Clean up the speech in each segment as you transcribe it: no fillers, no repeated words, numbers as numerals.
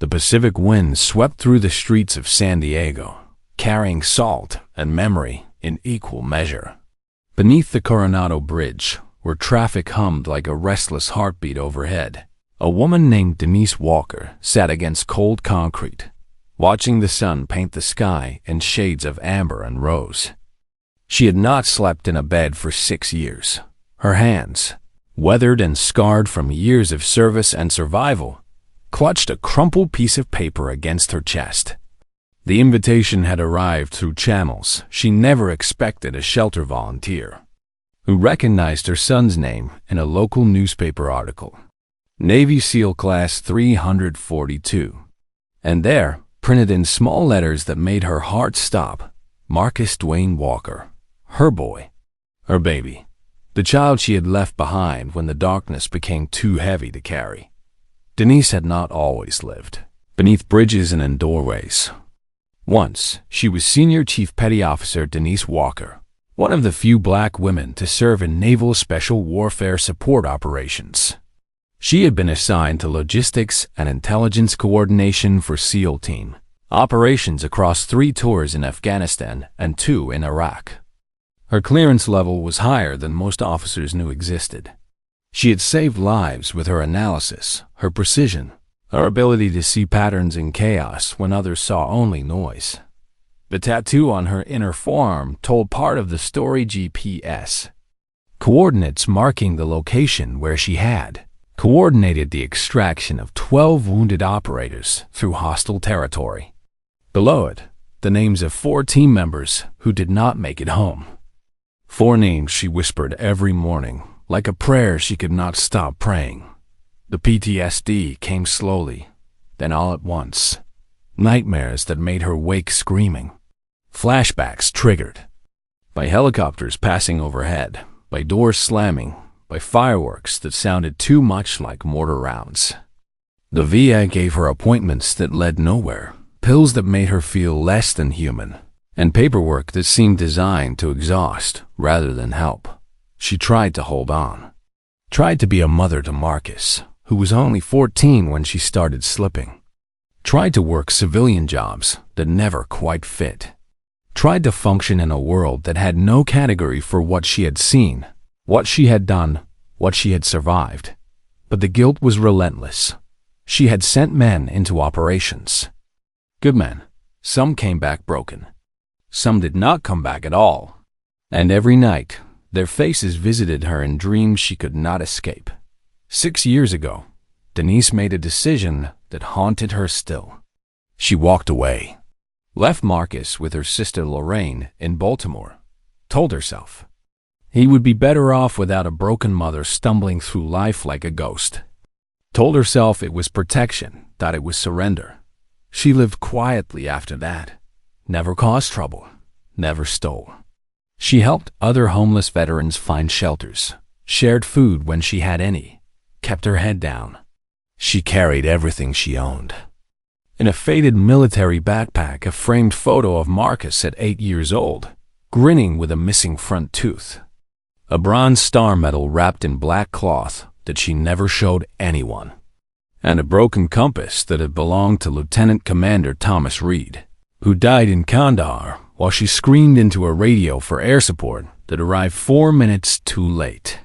The Pacific wind swept through the streets of San Diego, carrying salt and memory in equal measure. Beneath the Coronado Bridge, where traffic hummed like a restless heartbeat overhead, a woman named Denise Walker sat against cold concrete, watching the sun paint the sky in shades of amber and rose. She had not slept in a bed for 6 years. Her hands, weathered and scarred from years of service and survival, clutched a crumpled piece of paper against her chest. The invitation had arrived through channels she never expected. A shelter volunteer who recognized her son's name in a local newspaper article. Navy SEAL Class 342. And there, printed in small letters that made her heart stop, Marcus Dwayne Walker. Her boy. Her baby. The child she had left behind when the darkness became too heavy to carry. Denise had not always lived beneath bridges and in doorways. Once, she was Senior Chief Petty Officer Denise Walker, one of the few black women to serve in Naval Special Warfare Support Operations. She had been assigned to logistics and intelligence coordination for SEAL Team operations across 3 tours in Afghanistan and 2 in Iraq. Her clearance level was higher than most officers knew existed. She had saved lives with her analysis, her precision, her ability to see patterns in chaos when others saw only noise. The tattoo on her inner forearm told part of the story. GPS coordinates marking the location where she had coordinated the extraction of 12 wounded operators through hostile territory. Below it, the names of 4 team members who did not make it home. 4 names she whispered every morning, like a prayer she could not stop praying. The PTSD came slowly, then all at once. Nightmares that made her wake screaming. Flashbacks triggered by helicopters passing overhead, by doors slamming, by fireworks that sounded too much like mortar rounds. The VA gave her appointments that led nowhere, pills that made her feel less than human, and paperwork that seemed designed to exhaust rather than help. She tried to hold on. Tried to be a mother to Marcus, who was only 14 when she started slipping. Tried to work civilian jobs that never quite fit. Tried to function in a world that had no category for what she had seen, what she had done, what she had survived. But the guilt was relentless. She had sent men into operations. Good men. Some came back broken. Some did not come back at all. And every night, their faces visited her in dreams she could not escape. 6 years ago, Denise made a decision that haunted her still. She walked away. Left Marcus with her sister Lorraine in Baltimore. Told herself he would be better off without a broken mother stumbling through life like a ghost. Told herself it was protection, that it was surrender. She lived quietly after that. Never caused trouble. Never stole. She helped other homeless veterans find shelters, shared food when she had any, kept her head down. She carried everything she owned. In a faded military backpack, a framed photo of Marcus at 8 years old, grinning with a missing front tooth. A bronze star medal wrapped in black cloth that she never showed anyone. And a broken compass that had belonged to Lieutenant Commander Thomas Reed, who died in Kandahar while she screamed into a radio for air support that arrived 4 minutes too late.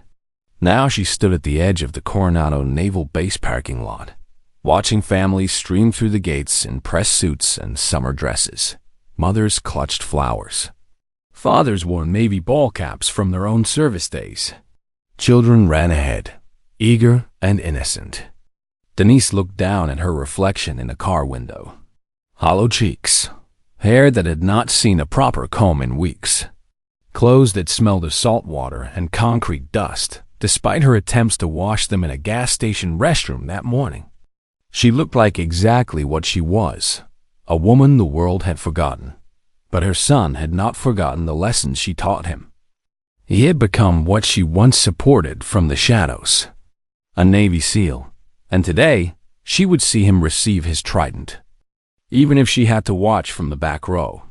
Now she stood at the edge of the Coronado Naval Base parking lot, watching families stream through the gates in press suits and summer dresses. Mothers clutched flowers. Fathers wore navy ball caps from their own service days. Children ran ahead, eager and innocent. Denise looked down at her reflection in a car window. Hollow cheeks, hair that had not seen a proper comb in weeks, clothes that smelled of salt water and concrete dust, despite her attempts to wash them in a gas station restroom that morning. She looked like exactly what she was, a woman the world had forgotten. But her son had not forgotten the lessons she taught him. He had become what she once supported from the shadows, a Navy SEAL, and today she would see him receive his trident. Even if she had to watch from the back row,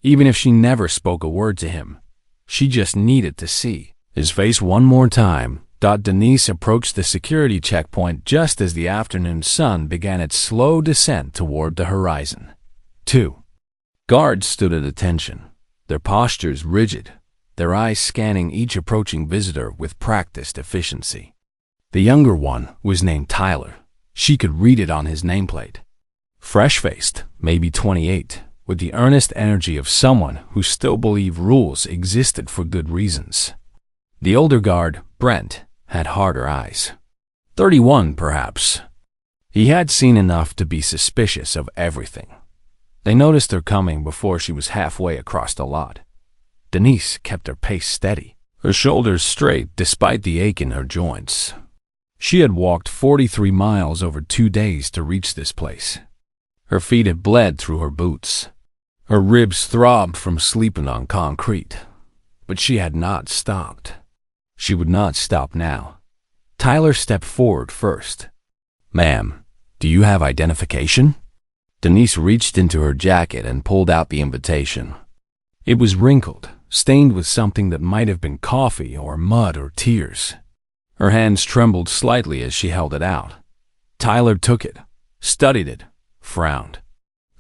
even if she never spoke a word to him, she just needed to see his face one more time Denise approached the security checkpoint just as the afternoon sun began its slow descent toward the horizon. 2. Guards stood at attention, their postures rigid, their eyes scanning each approaching visitor with practiced efficiency. The younger one was named Tyler. She could read it on his nameplate. Fresh-faced, maybe 28, with the earnest energy of someone who still believed rules existed for good reasons. The older guard, Brent, had harder eyes. 31, perhaps. He had seen enough to be suspicious of everything. They noticed her coming before she was halfway across the lot. Denise kept her pace steady, her shoulders straight despite the ache in her joints. She had walked 43 miles over 2 days to reach this place. Her feet had bled through her boots. Her ribs throbbed from sleeping on concrete. But she had not stopped. She would not stop now. Tyler stepped forward first. "Ma'am, do you have identification?" Denise reached into her jacket and pulled out the invitation. It was wrinkled, stained with something that might have been coffee or mud or tears. Her hands trembled slightly as she held it out. Tyler took it, studied it, frowned.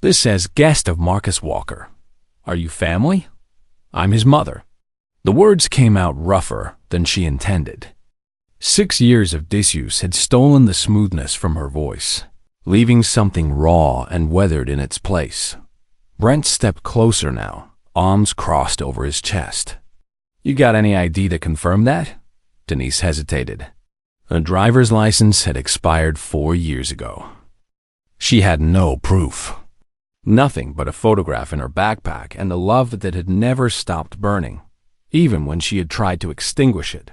"This says guest of Marcus Walker. Are you family?" "I'm his mother." The words came out rougher than she intended. 6 years of disuse had stolen the smoothness from her voice, leaving something raw and weathered in its place. Brent stepped closer now, arms crossed over his chest. "You got any ID to confirm that?" Denise hesitated. Her driver's license had expired 4 years ago. She had no proof. Nothing but a photograph in her backpack and the love that had never stopped burning, even when she had tried to extinguish it.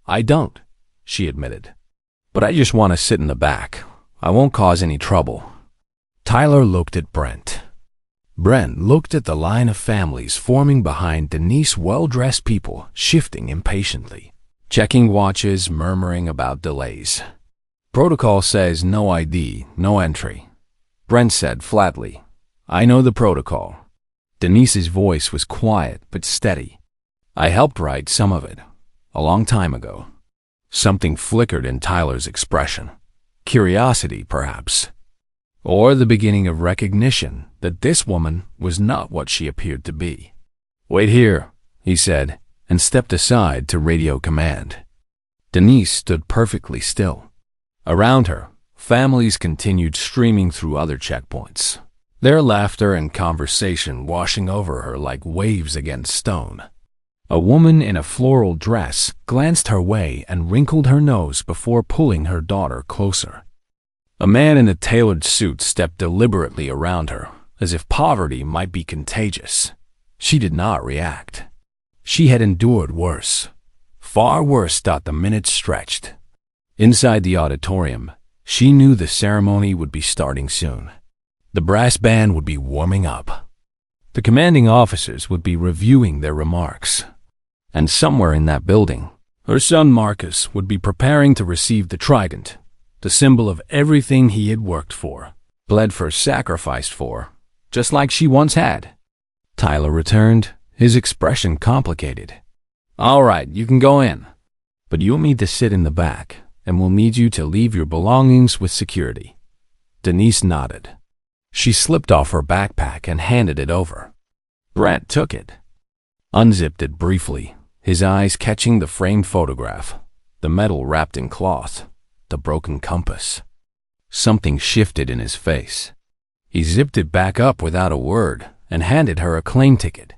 "I don't," she admitted. "But I just want to sit in the back. I won't cause any trouble." Tyler looked at Brent. Brent looked at the line of families forming behind Denise's well-dressed people, shifting impatiently, checking watches, murmuring about delays. "Protocol says no ID, no entry." Brent said flatly, "I know the protocol." Denise's voice was quiet but steady. "I helped write some of it, a long time ago." Something flickered in Tyler's expression. Curiosity, perhaps. Or the beginning of recognition that this woman was not what she appeared to be. "Wait here," he said, and stepped aside to radio command. Denise stood perfectly still. Around her, families continued streaming through other checkpoints, their laughter and conversation washing over her like waves against stone. A woman in a floral dress glanced her way and wrinkled her nose before pulling her daughter closer. A man in a tailored suit stepped deliberately around her, as if poverty might be contagious. She did not react. She had endured worse. Far worse. The minutes stretched. Inside the auditorium, she knew the ceremony would be starting soon. The brass band would be warming up. The commanding officers would be reviewing their remarks. And somewhere in that building, her son Marcus would be preparing to receive the trident, the symbol of everything he had worked for, bled for, sacrificed for, just like she once had. Tyler returned, his expression complicated. "All right, you can go in. But you'll need to sit in the back, and we'll need you to leave your belongings with security." Denise nodded. She slipped off her backpack and handed it over. Brent took it, unzipped it briefly, his eyes catching the framed photograph, the metal wrapped in cloth, the broken compass. Something shifted in his face. He zipped it back up without a word and handed her a claim ticket.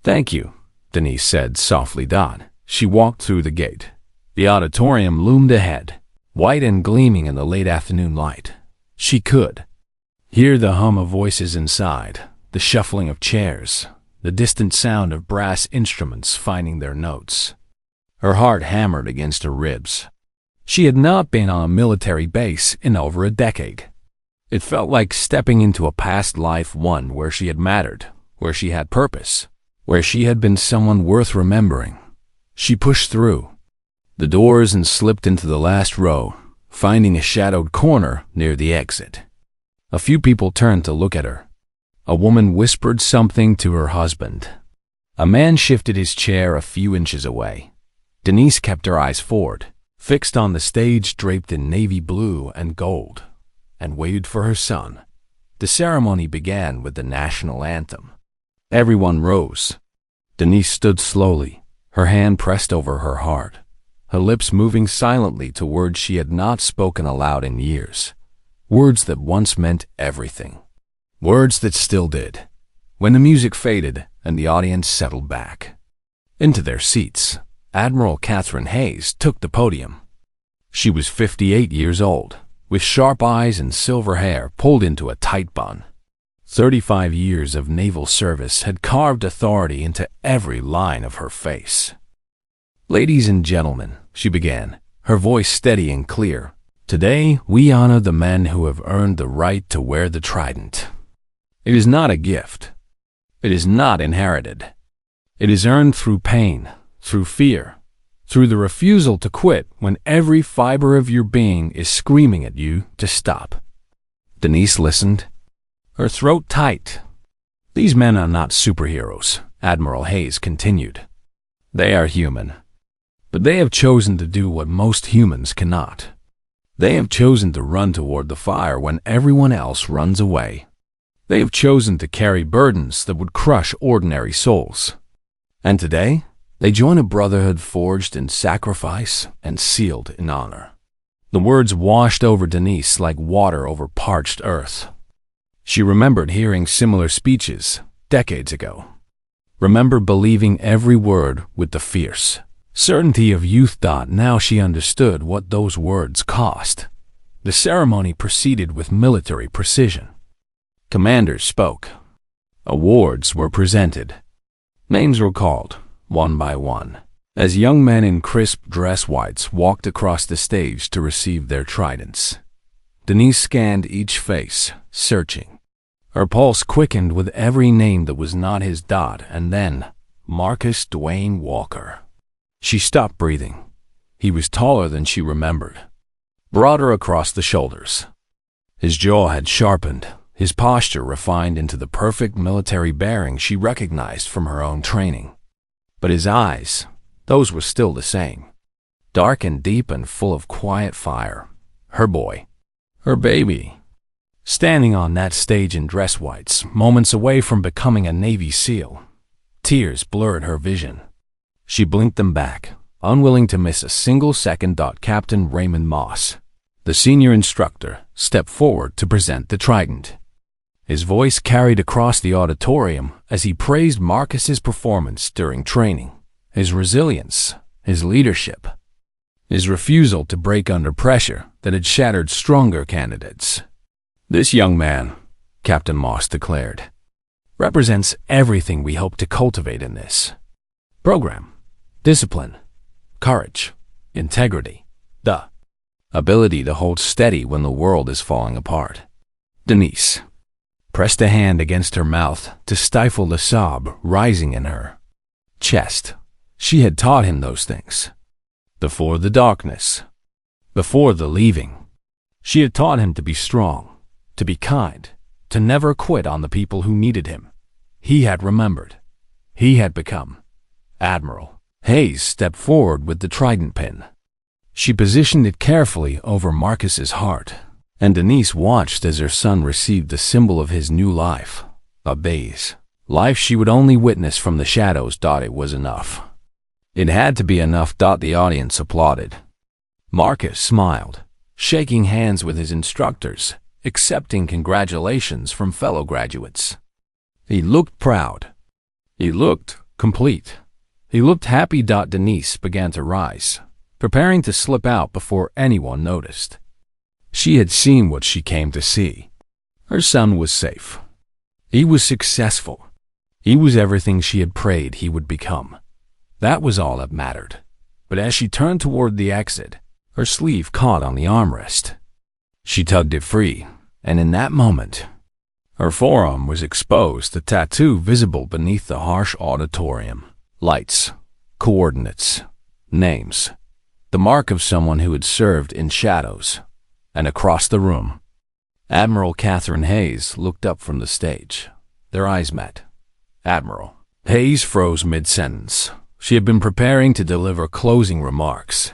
"Thank you," Denise said softly. She walked through the gate. The auditorium loomed ahead, white and gleaming in the late afternoon light. She could hear the hum of voices inside, the shuffling of chairs, the distant sound of brass instruments finding their notes. Her heart hammered against her ribs. She had not been on a military base in over a decade. It felt like stepping into a past life, one where she had mattered, where she had purpose, where she had been someone worth remembering. She pushed through the doors and slipped into the last row, finding a shadowed corner near the exit. A few people turned to look at her. A woman whispered something to her husband. A man shifted his chair a few inches away. Denise kept her eyes forward, fixed on the stage draped in navy blue and gold, and waited for her son. The ceremony began with the national anthem. Everyone rose. Denise stood slowly, her hand pressed over her heart, her lips moving silently to words she had not spoken aloud in years, words that once meant everything, words that still did. When the music faded and the audience settled back into their seats, Admiral Catherine Hayes took the podium. She was 58 years old, with sharp eyes and silver hair pulled into a tight bun. 35 years of naval service had carved authority into every line of her face. "Ladies and gentlemen," she began, her voice steady and clear, "today we honor the men who have earned the right to wear the trident. It is not a gift. It is not inherited. It is earned through pain, through fear, through the refusal to quit when every fiber of your being is screaming at you to stop." Denise listened, her throat tight. "These men are not superheroes," Admiral Hayes continued. "They are human. But they have chosen to do what most humans cannot. They have chosen to run toward the fire when everyone else runs away. They have chosen to carry burdens that would crush ordinary souls. And today, they join a brotherhood forged in sacrifice and sealed in honor." The words washed over Denise like water over parched earth. She remembered hearing similar speeches decades ago. Remembered believing every word with the fierce certainty of youth. Now she understood what those words cost. The ceremony proceeded with military precision. Commanders spoke. Awards were presented. Names were called, one by one, as young men in crisp dress whites walked across the stage to receive their tridents. Denise scanned each face, searching. Her pulse quickened with every name that was not his. And then, Marcus Dwayne Walker. She stopped breathing. He was taller than she remembered, broader across the shoulders. His jaw had sharpened, his posture refined into the perfect military bearing she recognized from her own training. But his eyes, those were still the same, dark and deep and full of quiet fire. Her boy, her baby, standing on that stage in dress whites, moments away from becoming a Navy SEAL. Tears blurred her vision. She blinked them back, unwilling to miss a single second. Captain Raymond Moss, the senior instructor, stepped forward to present the trident. His voice carried across the auditorium as he praised Marcus's performance during training, his resilience, his leadership, his refusal to break under pressure that had shattered stronger candidates. "This young man," Captain Moss declared, "represents everything we hope to cultivate in this program. Discipline, courage, integrity, the ability to hold steady when the world is falling apart." Denise pressed a hand against her mouth to stifle the sob rising in her chest. She had taught him those things. Before the darkness, before the leaving, she had taught him to be strong, to be kind, to never quit on the people who needed him. He had remembered. He had become. Admiral Hayes stepped forward with the trident pin. She positioned it carefully over Marcus's heart, and Denise watched as her son received the symbol of his new life, a base. Life she would only witness from the shadows. It was enough. It had to be enough. The audience applauded. Marcus smiled, shaking hands with his instructors, accepting congratulations from fellow graduates. He looked proud. He looked complete. He looked happy. Denise began to rise, preparing to slip out before anyone noticed. She had seen what she came to see. Her son was safe. He was successful. He was everything she had prayed he would become. That was all that mattered. But as she turned toward the exit, her sleeve caught on the armrest. She tugged it free, and in that moment, her forearm was exposed, a tattoo visible beneath the harsh auditorium. Lights, coordinates, names, the mark of someone who had served in shadows. And across the room, Admiral Catherine Hayes looked up from the stage. Their eyes met. Admiral Hayes froze mid-sentence. She had been preparing to deliver closing remarks.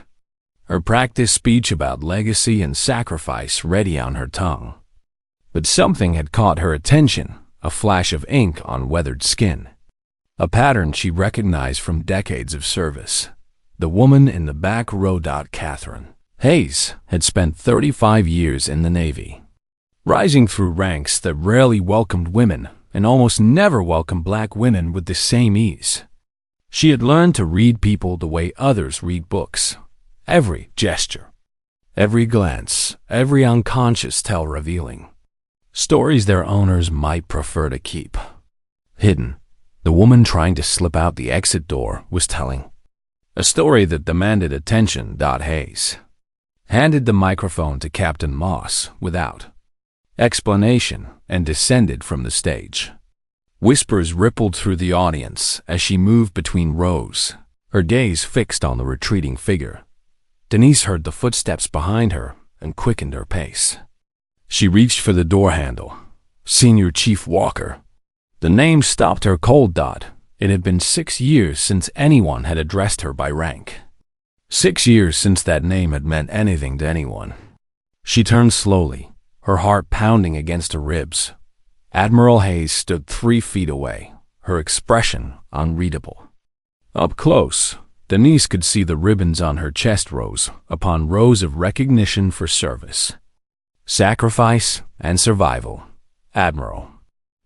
her practice speech about legacy and sacrifice ready on her tongue. But something had caught her attention, a flash of ink on weathered skin. A pattern she recognized from decades of service. The woman in the back row. Catherine Hayes had spent 35 years in the Navy, rising through ranks that rarely welcomed women and almost never welcomed black women with the same ease. She had learned to read people the way others read books. Every gesture, every glance, every unconscious tale revealing stories their owners might prefer to keep hidden. The woman trying to slip out the exit door was telling a story that demanded attention. Hayes handed the microphone to Captain Moss without explanation and descended from the stage. Whispers rippled through the audience as she moved between rows, her gaze fixed on the retreating figure. Denise heard the footsteps behind her and quickened her pace. She reached for the door handle. Senior Chief Walker. The name stopped her cold. It had been 6 years since anyone had addressed her by rank. 6 years since that name had meant anything to anyone. She turned slowly, her heart pounding against her ribs. Admiral Hayes stood 3 feet away, her expression unreadable. Up close, Denise could see the ribbons on her chest, rows upon rows of recognition for service, sacrifice, and survival. Admiral.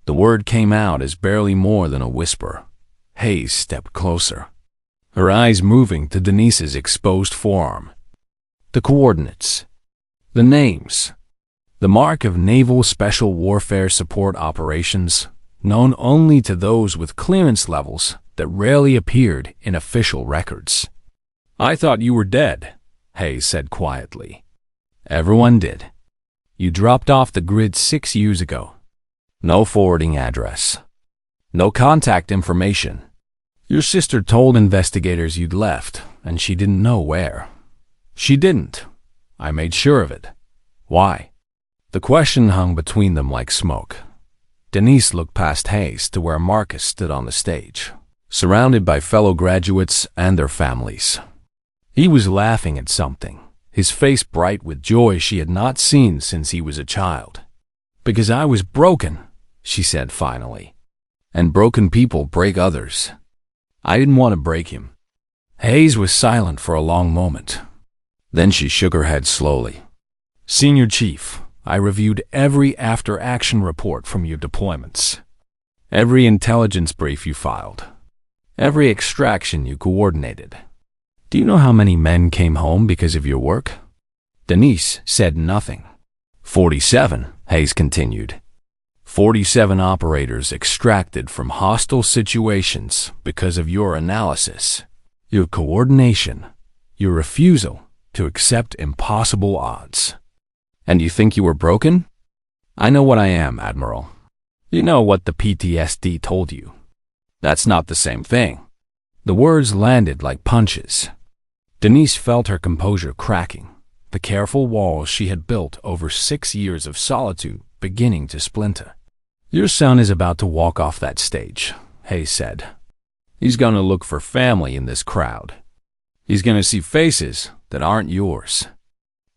The word came out as barely more than a whisper. Hayes stepped closer, her eyes moving to Denise's exposed forearm. The coordinates, the names, the mark of Naval Special Warfare Support Operations, known only to those with clearance levels that rarely appeared in official records. I thought you were dead, Hayes said quietly. Everyone did. You dropped off the grid 6 years ago. No forwarding address. No contact information. Your sister told investigators you'd left, and she didn't know where. She didn't. I made sure of it. Why? The question hung between them like smoke. Denise looked past Hayes to where Marcus stood on the stage, surrounded by fellow graduates and their families. He was laughing at something, his face bright with joy she had not seen since he was a child. Because I was broken, she said finally. And broken people break others. I didn't want to break him. Hayes was silent for a long moment. Then she shook her head slowly. Senior Chief, I reviewed every after-action report from your deployments, every intelligence brief you filed, every extraction you coordinated. Do you know how many men came home because of your work? Denise said nothing. 47, Hayes continued. 47 operators extracted from hostile situations because of your analysis, your coordination, your refusal to accept impossible odds. And you think you were broken? I know what I am, Admiral. You know what the PTSD told you. That's not the same thing. The words landed like punches. Denise felt her composure cracking, the careful walls she had built over 6 years of solitude beginning to splinter. Your son is about to walk off that stage, Hayes said. He's going to look for family in this crowd. He's going to see faces that aren't yours.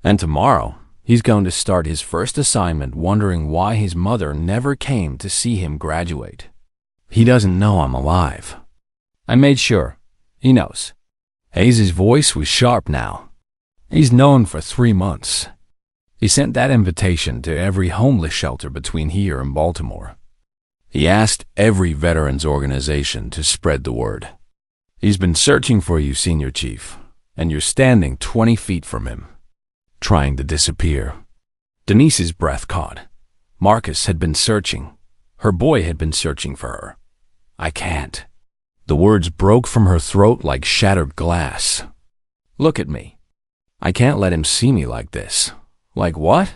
And tomorrow, he's going to start his first assignment wondering why his mother never came to see him graduate. He doesn't know I'm alive. I made sure. He knows. Hayes' voice was sharp now. He's known for 3 months. He sent that invitation to every homeless shelter between here and Baltimore. He asked every veterans organization to spread the word. He's been searching for you, Senior Chief, and you're standing 20 feet from him, trying to disappear. Denise's breath caught. Marcus had been searching. Her boy had been searching for her. I can't. The words broke from her throat like shattered glass. Look at me. I can't let him see me like this. Like what?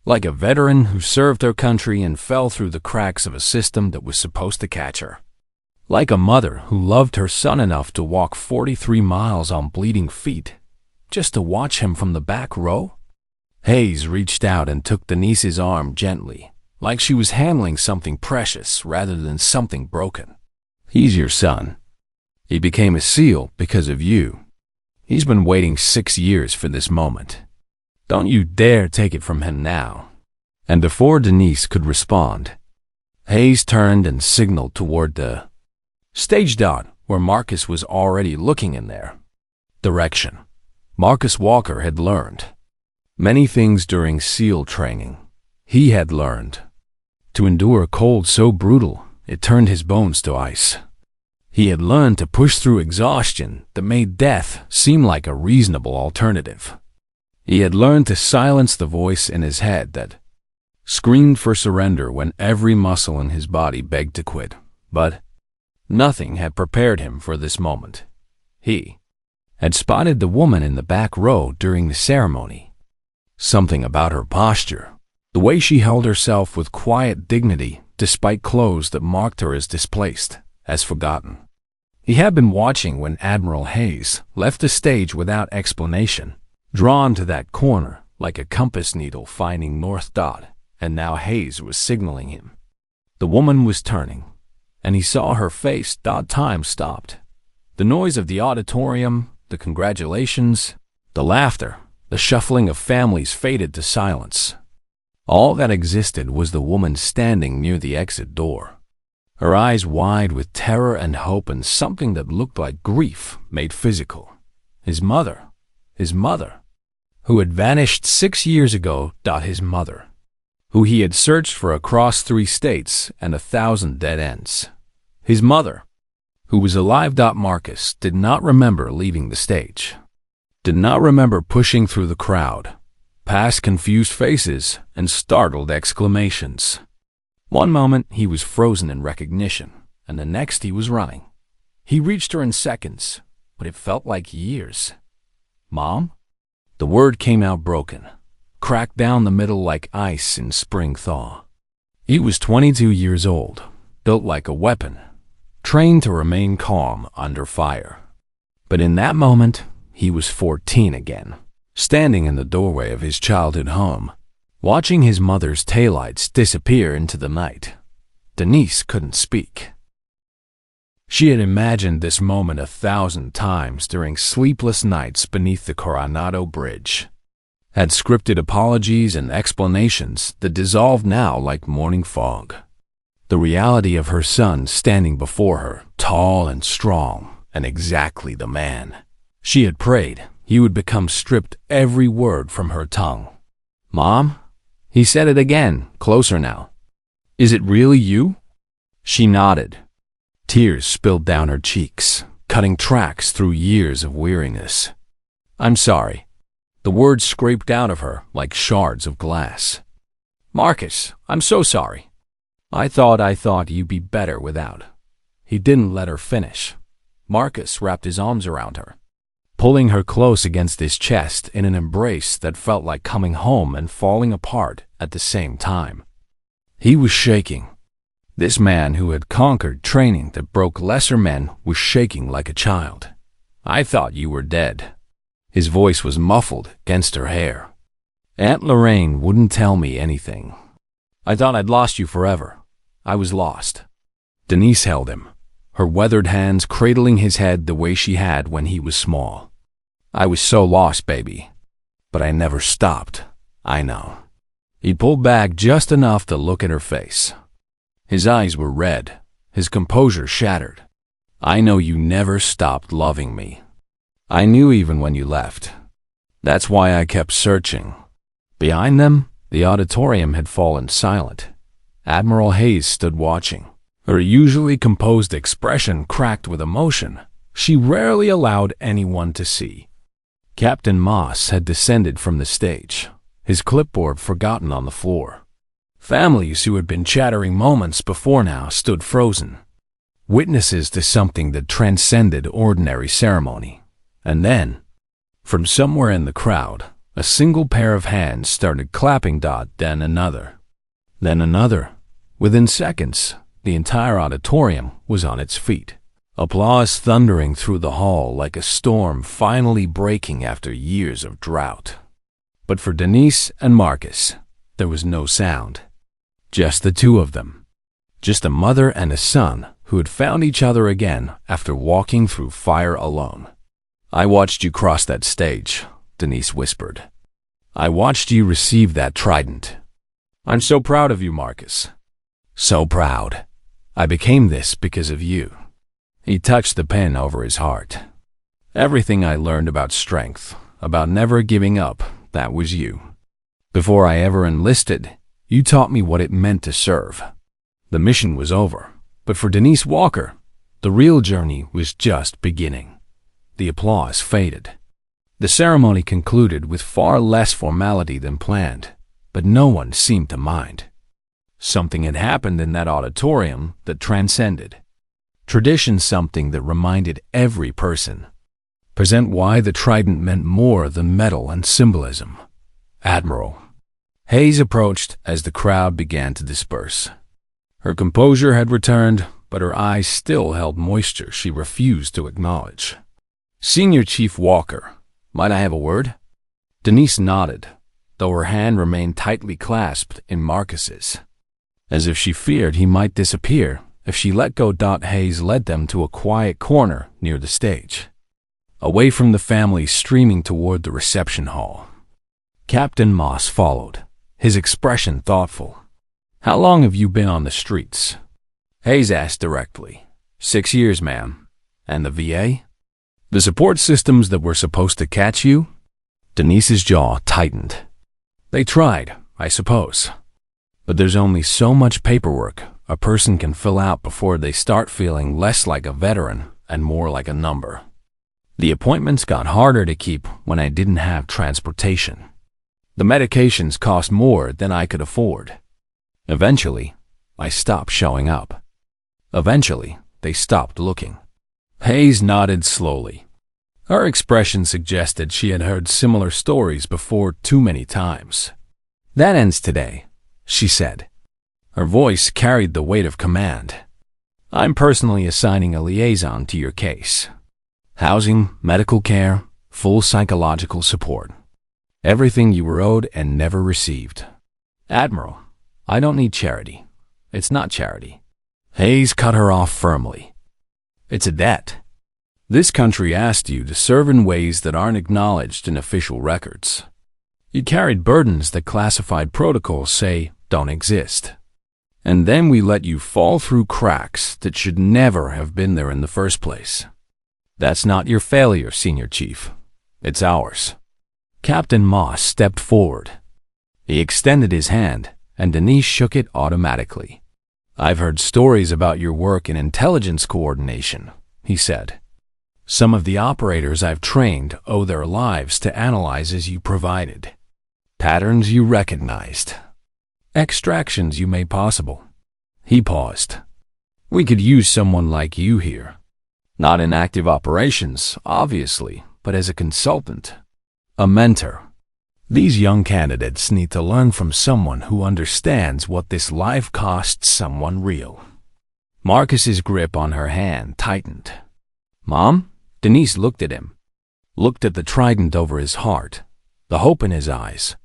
Like a veteran who served her country and fell through the cracks of a system that was supposed to catch her. Like a mother who loved her son enough to walk 43 miles on bleeding feet, just to watch him from the back row? Hayes reached out and took Denise's arm gently, like she was handling something precious rather than something broken. He's your son. He became a SEAL because of you. He's been waiting 6 years for this moment. Don't you dare take it from him now. And before Denise could respond, Hayes turned and signaled toward the stage dot where Marcus was already looking in their direction. Marcus Walker had learned many things during SEAL training. He had learned to endure a cold so brutal it turned his bones to ice. He had learned to push through exhaustion that made death seem like a reasonable alternative. He had learned to silence the voice in his head that screamed for surrender when every muscle in his body begged to quit. But nothing had prepared him for this moment. He had spotted the woman in the back row during the ceremony. Something about her posture, the way she held herself with quiet dignity despite clothes that marked her as displaced, as forgotten. He had been watching when Admiral Hayes left the stage without explanation, drawn to that corner like a compass needle finding north dot, and now Hayes was signaling him. The woman was turning, and he saw her face. Time stopped. The noise of the auditorium, the congratulations, the laughter, the shuffling of families faded to silence. All that existed was the woman standing near the exit door, her eyes wide with terror and hope and something that looked like grief made physical. His mother, who had vanished 6 years ago. His mother, who he had searched for across 3 states and 1,000 dead ends. His mother, who was alive. Marcus did not remember leaving the stage, did not remember pushing through the crowd, past confused faces and startled exclamations. One moment he was frozen in recognition, and the next he was running. He reached her in seconds, but it felt like years. "Mom?" The word came out broken, cracked down the middle like ice in spring thaw. He was 22 years old, built like a weapon, trained to remain calm under fire. But in that moment, he was 14 again, standing in the doorway of his childhood home, watching his mother's taillights disappear into the night. Denise couldn't speak. She had imagined this moment 1,000 times during sleepless nights beneath the Coronado Bridge, had scripted apologies and explanations that dissolved now like morning fog. The reality of her son standing before her, tall and strong, and exactly the man she had prayed he would become, stripped every word from her tongue. "Mom?" He said it again, closer now. "Is it really you?" She nodded. Tears spilled down her cheeks, cutting tracks through years of weariness. "I'm sorry." The words scraped out of her like shards of glass. "Marcus, I'm so sorry. I thought you'd be better without." He didn't let her finish. Marcus wrapped his arms around her, pulling her close against his chest in an embrace that felt like coming home and falling apart at the same time. He was shaking. This man who had conquered training that broke lesser men was shaking like a child. "I thought you were dead." His voice was muffled against her hair. "Aunt Lorraine wouldn't tell me anything. I thought I'd lost you forever. I was lost." Denise held him, her weathered hands cradling his head the way she had when he was small. "I was so lost, baby. But I never stopped. I know." He pulled back just enough to look at her face. His eyes were red, his composure shattered. "I know you never stopped loving me. I knew even when you left. That's why I kept searching." Behind them, the auditorium had fallen silent. Admiral Hayes stood watching, her usually composed expression cracked with emotion she rarely allowed anyone to see. Captain Moss had descended from the stage, his clipboard forgotten on the floor. Families who had been chattering moments before now stood frozen, witnesses to something that transcended ordinary ceremony. And then, from somewhere in the crowd, a single pair of hands started clapping. Then another. Then another. Within seconds, the entire auditorium was on its feet. Applause thundering through the hall like a storm finally breaking after years of drought. But for Denise and Marcus, there was no sound. Just the two of them. Just a mother and a son who had found each other again after walking through fire alone. I watched you cross that stage, Denise whispered. I watched you receive that trident. I'm so proud of you, Marcus. So proud. I became this because of you. He touched the pen over his heart. Everything I learned about strength, about never giving up, that was you. Before I ever enlisted, you taught me what it meant to serve. The mission was over, but for Denise Walker, the real journey was just beginning. The applause faded. The ceremony concluded with far less formality than planned, but no one seemed to mind. Something had happened in that auditorium that transcended. Tradition, something that reminded every person. Present why the trident meant more than metal and symbolism. Admiral. Hayes approached as the crowd began to disperse. Her composure had returned, but her eyes still held moisture she refused to acknowledge. Senior Chief Walker, might I have a word? Denise nodded, though her hand remained tightly clasped in Marcus's. As if she feared he might disappear if she let go. Hayes led them to a quiet corner near the stage, away from the family streaming toward the reception hall. Captain Moss followed, his expression thoughtful. How long have you been on the streets? Hayes asked directly. 6 years, ma'am. And the VA? The support systems that were supposed to catch you? Denise's jaw tightened. They tried, I suppose. But there's only so much paperwork a person can fill out before they start feeling less like a veteran and more like a number. The appointments got harder to keep when I didn't have transportation. The medications cost more than I could afford. Eventually, I stopped showing up. Eventually, they stopped looking. Hayes nodded slowly. Her expression suggested she had heard similar stories before too many times. That ends today, she said. Her voice carried the weight of command. I'm personally assigning a liaison to your case. Housing, medical care, full psychological support. Everything you were owed and never received. Admiral, I don't need charity. It's not charity. Hayes cut her off firmly. It's a debt. This country asked you to serve in ways that aren't acknowledged in official records. You carried burdens that classified protocols say don't exist. And then we let you fall through cracks that should never have been there in the first place. That's not your failure, Senior Chief. It's ours. Captain Moss stepped forward. He extended his hand, and Denise shook it automatically. I've heard stories about your work in intelligence coordination, he said. Some of the operators I've trained owe their lives to analyses you provided. Patterns you recognized. Extractions you made possible. He paused. We could use someone like you here. Not in active operations, obviously, but as a consultant. A mentor. These young candidates need to learn from someone who understands what this life costs someone real. Marcus's grip on her hand tightened. Mom? Denise looked at him. Looked at the trident over his heart, the hope in his eyes.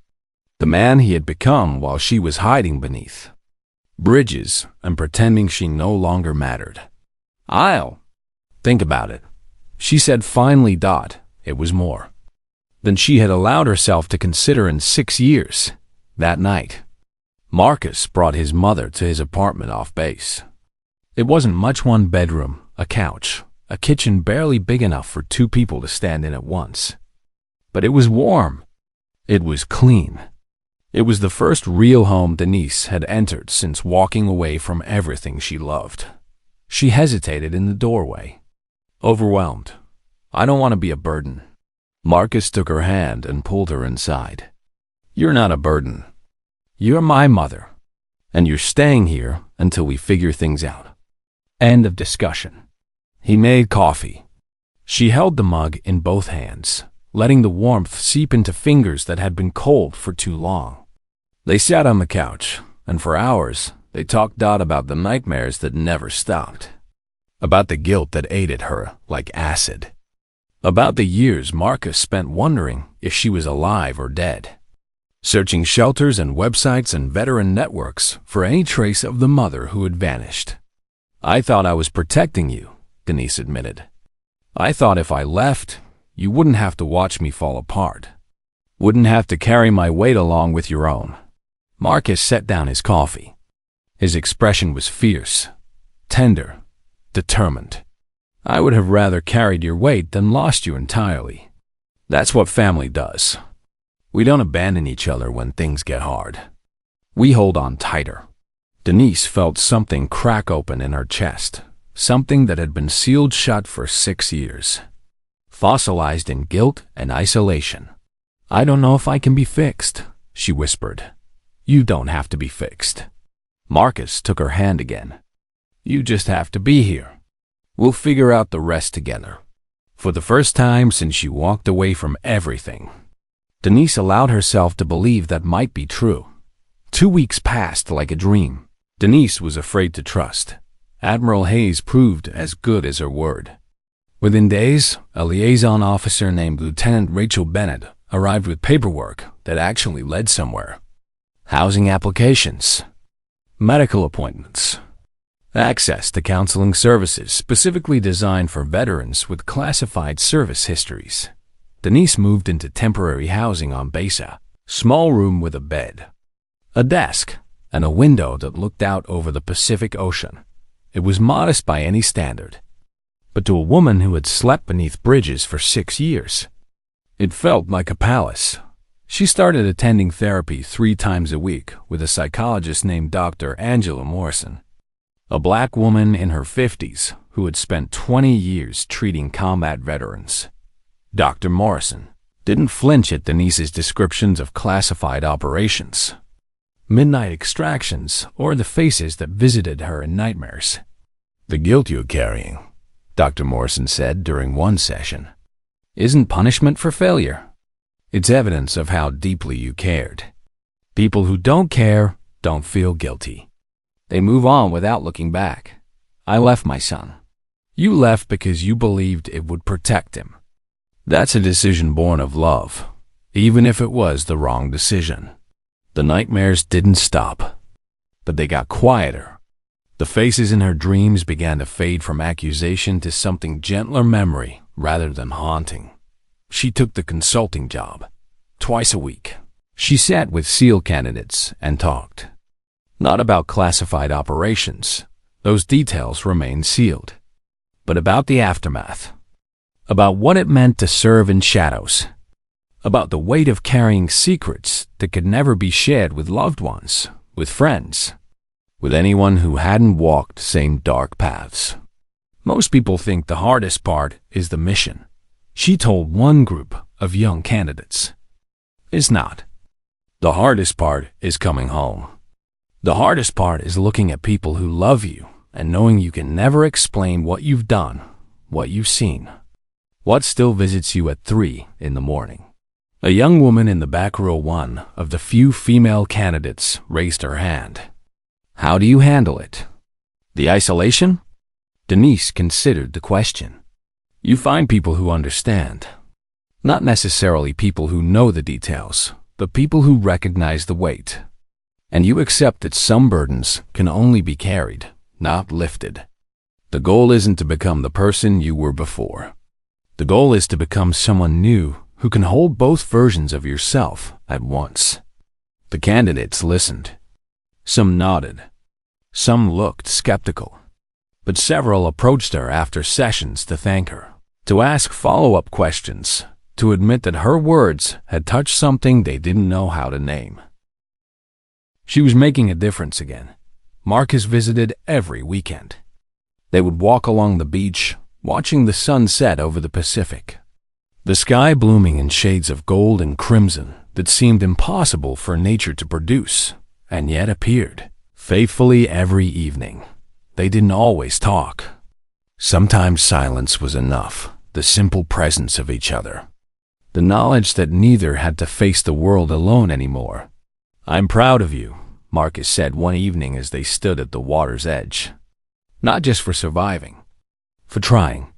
The man he had become while she was hiding beneath bridges and pretending she no longer mattered. I'll think about it, she said finally. It was more than she had allowed herself to consider in 6 years. That night, Marcus brought his mother to his apartment off base. It wasn't much. 1 bedroom, a couch, a kitchen barely big enough for 2 people to stand in at once. But it was warm. It was clean. It was the first real home Denise had entered since walking away from everything she loved. She hesitated in the doorway. Overwhelmed. I don't want to be a burden. Marcus took her hand and pulled her inside. You're not a burden. You're my mother. And you're staying here until we figure things out. End of discussion. He made coffee. She held the mug in both hands, letting the warmth seep into fingers that had been cold for too long. They sat on the couch, and for hours they talked about the nightmares that never stopped. About the guilt that ate at her like acid. About the years Marcus spent wondering if she was alive or dead. Searching shelters and websites and veteran networks for any trace of the mother who had vanished. I thought I was protecting you, Denise admitted. I thought if I left, you wouldn't have to watch me fall apart. Wouldn't have to carry my weight along with your own. Marcus set down his coffee. His expression was fierce, tender, determined. I would have rather carried your weight than lost you entirely. That's what family does. We don't abandon each other when things get hard. We hold on tighter. Denise felt something crack open in her chest, something that had been sealed shut for 6 years, fossilized in guilt and isolation. I don't know if I can be fixed, she whispered. You don't have to be fixed. Marcus took her hand again. You just have to be here. We'll figure out the rest together. For the first time since she walked away from everything, Denise allowed herself to believe that might be true. 2 weeks passed like a dream. Denise was afraid to trust. Admiral Hayes proved as good as her word. Within days, a liaison officer named Lieutenant Rachel Bennett arrived with paperwork that actually led somewhere. Housing applications, medical appointments, access to counseling services specifically designed for veterans with classified service histories. Denise moved into temporary housing on Besa, small room with a bed, a desk, and a window that looked out over the Pacific Ocean. It was modest by any standard, but to a woman who had slept beneath bridges for 6 years, it felt like a palace. She started attending therapy 3 times a week with a psychologist named Dr. Angela Morrison, a black woman in her 50s who had spent 20 years treating combat veterans. Dr. Morrison didn't flinch at Denise's descriptions of classified operations, midnight extractions, or the faces that visited her in nightmares. The guilt you're carrying, Dr. Morrison said during one session, isn't punishment for failure. It's evidence of how deeply you cared. People who don't care don't feel guilty. They move on without looking back. I left my son. You left because you believed it would protect him. That's a decision born of love, even if it was the wrong decision. The nightmares didn't stop, but they got quieter. The faces in her dreams began to fade from accusation to something gentler memory rather than haunting. She took the consulting job. Twice a week, she sat with SEAL candidates and talked. Not about classified operations, those details remained sealed, but about the aftermath, about what it meant to serve in shadows, about the weight of carrying secrets that could never be shared with loved ones, with friends, with anyone who hadn't walked same dark paths. Most people think the hardest part is the mission, she told one group of young candidates. It's not. The hardest part is coming home. The hardest part is looking at people who love you and knowing you can never explain what you've done, what you've seen, what still visits you at 3 in the morning. A young woman in the back row, one of the few female candidates, raised her hand. How do you handle it? The isolation? Denise considered the question. You find people who understand. Not necessarily people who know the details, but people who recognize the weight. And you accept that some burdens can only be carried, not lifted. The goal isn't to become the person you were before. The goal is to become someone new who can hold both versions of yourself at once. The candidates listened. Some nodded. Some looked skeptical. But several approached her after sessions to thank her, to ask follow-up questions, to admit that her words had touched something they didn't know how to name. She was making a difference again. Marcus visited every weekend. They would walk along the beach, watching the sun set over the Pacific, the sky blooming in shades of gold and crimson that seemed impossible for nature to produce, and yet appeared faithfully every evening. They didn't always talk. Sometimes silence was enough, the simple presence of each other, the knowledge that neither had to face the world alone anymore. I'm proud of you, Marcus said one evening as they stood at the water's edge. Not just for surviving, for trying,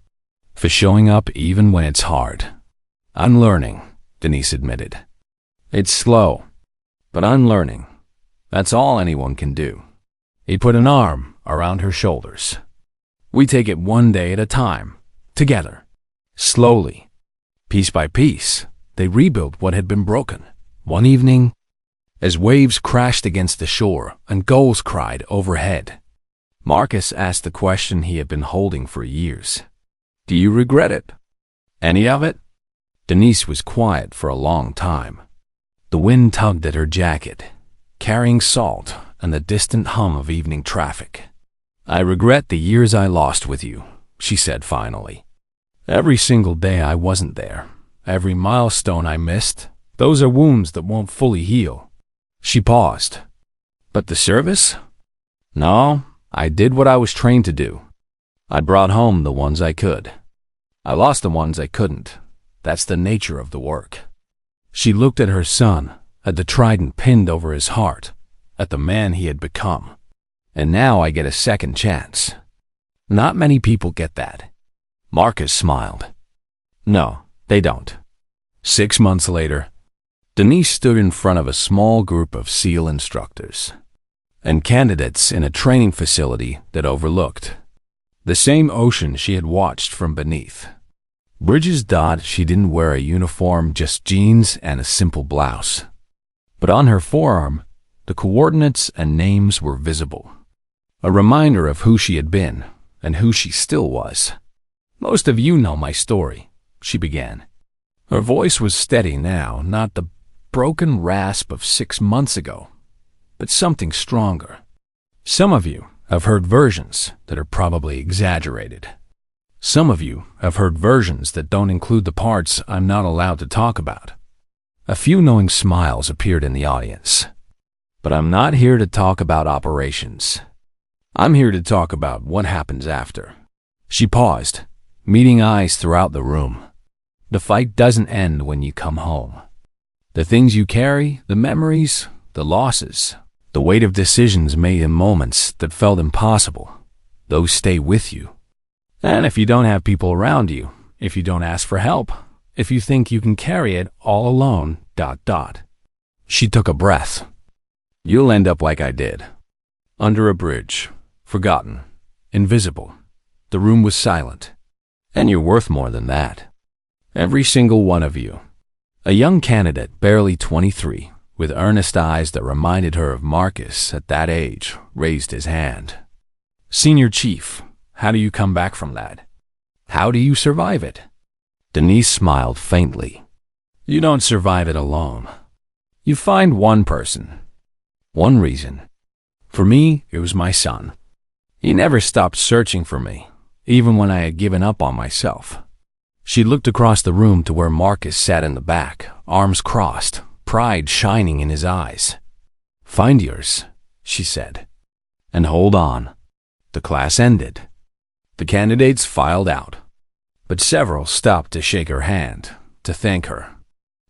for showing up even when it's hard. I'm learning, Denise admitted. It's slow, but I'm learning. That's all anyone can do. He put an arm around her shoulders. We take it one day at a time, together, slowly. Piece by piece, they rebuilt what had been broken. One evening, as waves crashed against the shore and gulls cried overhead, Marcus asked the question he had been holding for years. "Do you regret it? Any of it?" Denise was quiet for a long time. The wind tugged at her jacket, carrying salt and the distant hum of evening traffic. "I regret the years I lost with you," she said finally. "Every single day I wasn't there, every milestone I missed, those are wounds that won't fully heal." She paused. "But the service? No, I did what I was trained to do. I brought home the ones I could. I lost the ones I couldn't. That's the nature of the work." She looked at her son, at the trident pinned over his heart, at the man he had become. "And now I get a second chance. Not many people get that." Marcus smiled. "No, they don't." 6 months later, Denise stood in front of a small group of SEAL instructors and candidates in a training facility that overlooked the same ocean she had watched from beneath. Bridges. She didn't wear a uniform, just jeans and a simple blouse. But on her forearm, the coordinates and names were visible, a reminder of who she had been and who she still was. "Most of you know my story," she began. Her voice was steady now, not the broken rasp of 6 months ago, but something stronger. "Some of you have heard versions that are probably exaggerated. Some of you have heard versions that don't include the parts I'm not allowed to talk about." A few knowing smiles appeared in the audience. "But I'm not here to talk about operations. I'm here to talk about what happens after." She paused, meeting eyes throughout the room. "The fight doesn't end when you come home. The things you carry, the memories, the losses, the weight of decisions made in moments that felt impossible, those stay with you. And if you don't have people around you, if you don't ask for help, if you think you can carry it all alone, ... She took a breath. "You'll end up like I did. Under a bridge, forgotten, invisible." The room was silent. "And you're worth more than that. Every single one of you." A young candidate, barely 23, with earnest eyes that reminded her of Marcus at that age, raised his hand. "Senior Chief, how do you come back from that? How do you survive it?" Denise smiled faintly. "You don't survive it alone. You find one person, one reason. For me, it was my son. He never stopped searching for me, even when I had given up on myself." She looked across the room to where Marcus sat in the back, arms crossed, pride shining in his eyes. "Find yours," she said, "and hold on." The class ended. The candidates filed out, but several stopped to shake her hand, to thank her,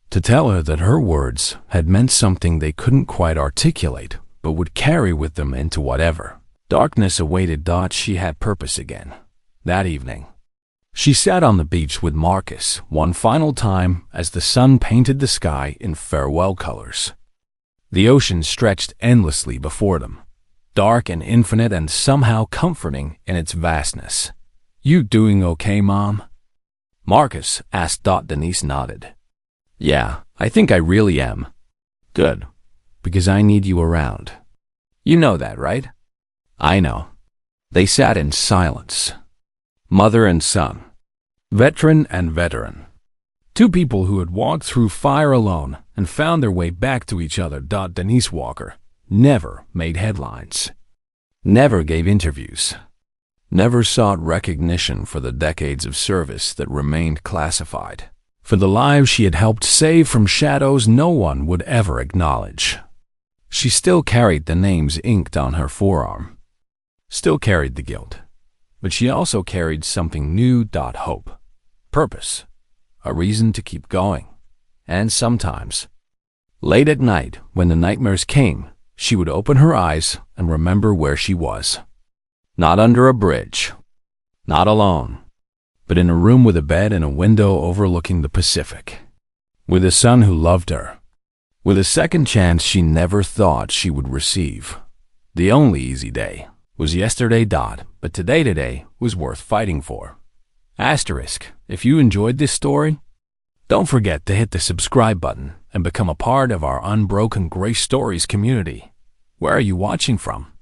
to tell her that her words had meant something they couldn't quite articulate, but would carry with them into whatever darkness awaited. She had purpose again. That evening, she sat on the beach with Marcus one final time as the sun painted the sky in farewell colors. The ocean stretched endlessly before them, dark and infinite and somehow comforting in its vastness. "You doing okay, Mom?" Marcus asked. Denise nodded. "Yeah, I think I really am." "Good, because I need you around. You know that, right?" "I know." They sat in silence. Mother and son, veteran and veteran. Two people who had walked through fire alone and found their way back to each other. Denise Walker never made headlines, never gave interviews, never sought recognition for the decades of service that remained classified, for the lives she had helped save from shadows no one would ever acknowledge. She still carried the names inked on her forearm, still carried the guilt, but she also carried something new. Hope, purpose, a reason to keep going. And sometimes, late at night, when the nightmares came, she would open her eyes and remember where she was. Not under a bridge, not alone, but in a room with a bed and a window overlooking the Pacific, with a son who loved her, with a second chance she never thought she would receive. The only easy day was yesterday. But today was worth fighting for. Asterisk, if you enjoyed this story, Don't forget to hit the subscribe button and become a part of our Unbroken Grace Stories community. Where are you watching from?